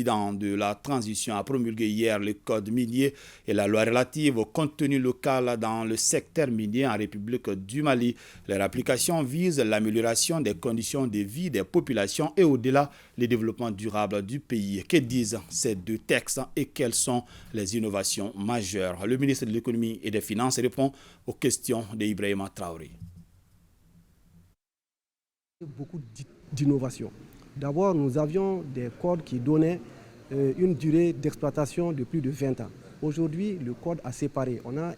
président de la transition a promulgué hier le code minier et la loi relative au contenu local dans le secteur minier en République du Mali. Leur application vise l'amélioration des conditions de vie des populations et au-delà le développement durable du pays. Que disent ces deux textes et quelles sont les innovations majeures? Le ministre de l'Économie et des Finances répond aux questions d'Ibrahima Traoré. Beaucoup d'innovations. D'abord, nous avions des codes qui donnaient une durée d'exploitation de plus de 20 ans. Aujourd'hui, le code a séparé. On a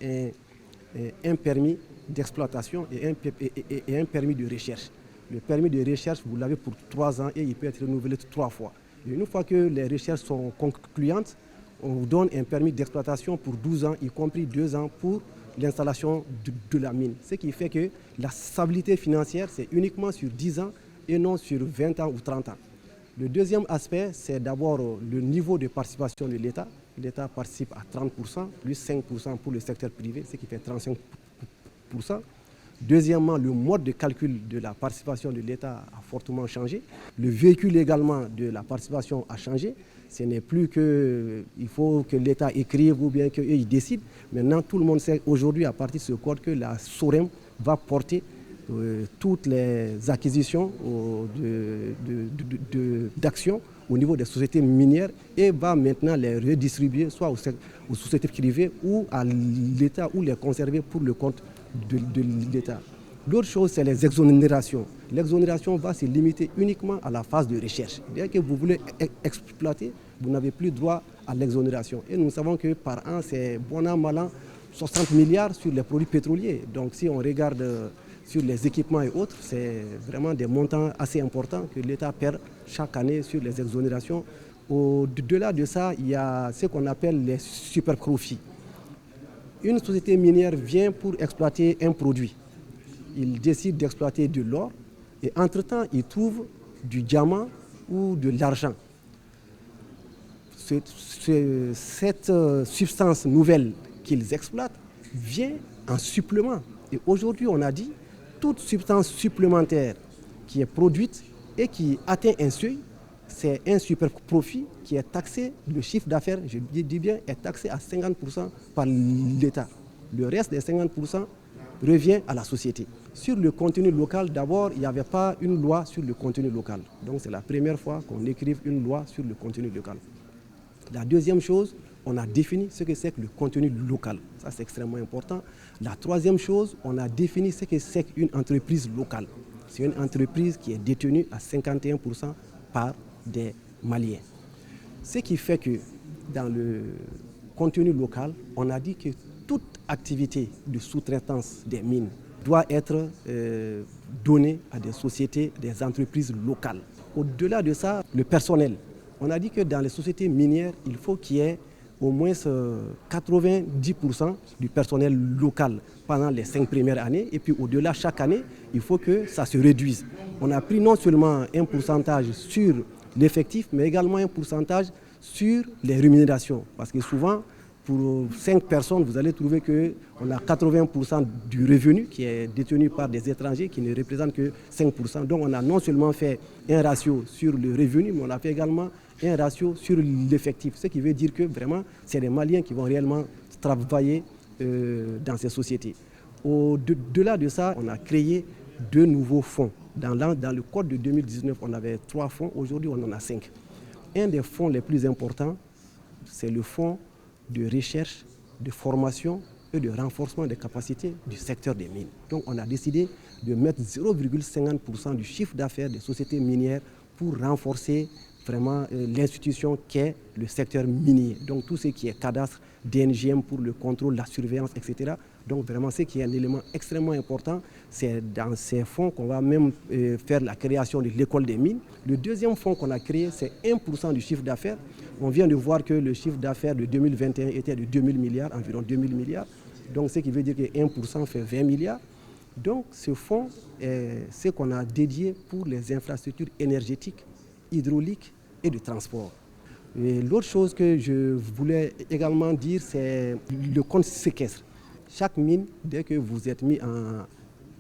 un permis d'exploitation et un permis de recherche. Le permis de recherche, vous l'avez pour 3 ans et il peut être renouvelé 3 fois. Et une fois que les recherches sont concluantes, on vous donne un permis d'exploitation pour 12 ans, y compris 2 ans pour l'installation de la mine. Ce qui fait que la stabilité financière, c'est uniquement sur 10 ans et non sur 20 ans ou 30 ans. Le deuxième aspect, c'est d'abord le niveau de participation de l'État. L'État participe à 30%, plus 5% pour le secteur privé, ce qui fait 35%. Deuxièmement, le mode de calcul de la participation de l'État a fortement changé. Le véhicule également de la participation a changé. Ce n'est plus qu'il faut que l'État écrive ou bien qu'il décide. Maintenant, tout le monde sait aujourd'hui, à partir de ce code, que la SOREM va porter toutes les acquisitions d'actions au niveau des sociétés minières et va maintenant les redistribuer soit aux sociétés privées ou à l'État ou les conserver pour le compte de l'État. L'autre chose, c'est les exonérations. L'exonération va se limiter uniquement à la phase de recherche. Dès que vous voulez exploiter, vous n'avez plus droit à l'exonération. Et nous savons que par an, c'est bon an, mal an, 60 milliards sur les produits pétroliers. Donc si on regarde sur les équipements et autres, c'est vraiment des montants assez importants que l'État perd chaque année sur les exonérations. Au-delà de ça, il y a ce qu'on appelle les super profits. Une société minière vient pour exploiter un produit. Il décide d'exploiter de l'or et entre-temps, il trouve du diamant ou de l'argent. Cette substance nouvelle qu'ils exploitent vient en supplément. Et aujourd'hui, on a dit toute substance supplémentaire qui est produite et qui atteint un seuil, c'est un super profit qui est taxé, le chiffre d'affaires, je dis bien, est taxé à 50% par l'État. Le reste des 50% revient à la société. Sur le contenu local, d'abord, il n'y avait pas une loi sur le contenu local. Donc c'est la première fois qu'on écrive une loi sur le contenu local. La deuxième chose, on a défini ce que c'est que le contenu local. Ça, c'est extrêmement important. La troisième chose, on a défini ce que c'est qu'une entreprise locale. C'est une entreprise qui est détenue à 51% par des Maliens. Ce qui fait que dans le contenu local, on a dit que toute activité de sous-traitance des mines doit être donnée à des sociétés, des entreprises locales. Au-delà de ça, le personnel. On a dit que dans les sociétés minières, il faut qu'il y ait au moins 90% du personnel local pendant les 5 premières années. Et puis au-delà, chaque année, il faut que ça se réduise. On a pris non seulement un pourcentage sur l'effectif, mais également un pourcentage sur les rémunérations. Parce que souvent, pour 5 personnes, vous allez trouver qu'on a 80% du revenu qui est détenu par des étrangers qui ne représentent que 5%. Donc on a non seulement fait un ratio sur le revenu, mais on a fait également un ratio sur l'effectif. Ce qui veut dire que vraiment, c'est les Maliens qui vont réellement travailler dans ces sociétés. Au-delà de ça, on a créé 2 nouveaux fonds. Dans le code de 2019, on avait 3 fonds. Aujourd'hui, on en a 5. Un des fonds les plus importants, c'est le fonds de recherche, de formation et de renforcement des capacités du secteur des mines. Donc on a décidé de mettre 0,50% du chiffre d'affaires des sociétés minières pour renforcer vraiment l'institution qu'est le secteur minier. Donc tout ce qui est cadastre, DNGM pour le contrôle, la surveillance, etc. Donc vraiment ce qui est un élément extrêmement important, c'est dans ces fonds qu'on va même faire la création de l'école des mines. Le deuxième fonds qu'on a créé, c'est 1% du chiffre d'affaires. On vient de voir que le chiffre d'affaires de 2021 était de 2000 milliards, environ 2000 milliards. Donc ce qui veut dire que 1% fait 20 milliards. Donc ce fonds est ce qu'on a dédié pour les infrastructures énergétiques, hydrauliques et de transport. L'autre chose que je voulais également dire, c'est le compte séquestre. Chaque mine, dès que vous êtes mis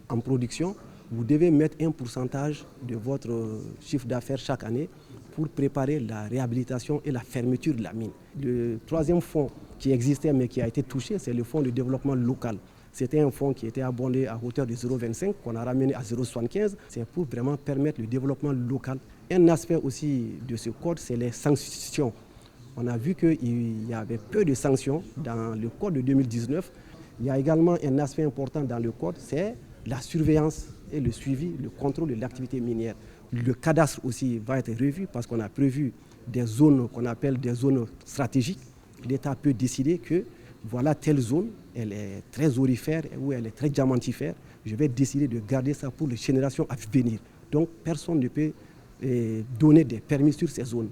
en production, vous devez mettre un pourcentage de votre chiffre d'affaires chaque année pour préparer la réhabilitation et la fermeture de la mine. Le troisième fonds qui existait mais qui a été touché, c'est le fonds de développement local. C'était un fonds qui était abondé à hauteur de 0,25 qu'on a ramené à 0,75. C'est pour vraiment permettre le développement local. Un aspect aussi de ce code, c'est les sanctions. On a vu qu'il y avait peu de sanctions dans le code de 2019. Il y a également un aspect important dans le code, c'est la surveillance et le suivi, le contrôle de l'activité minière. Le cadastre aussi va être revu parce qu'on a prévu des zones qu'on appelle des zones stratégiques. L'État peut décider que voilà telle zone, elle est très aurifère ou elle est très diamantifère. Je vais décider de garder ça pour les générations à venir. Donc personne ne peut donner des permis sur ces zones.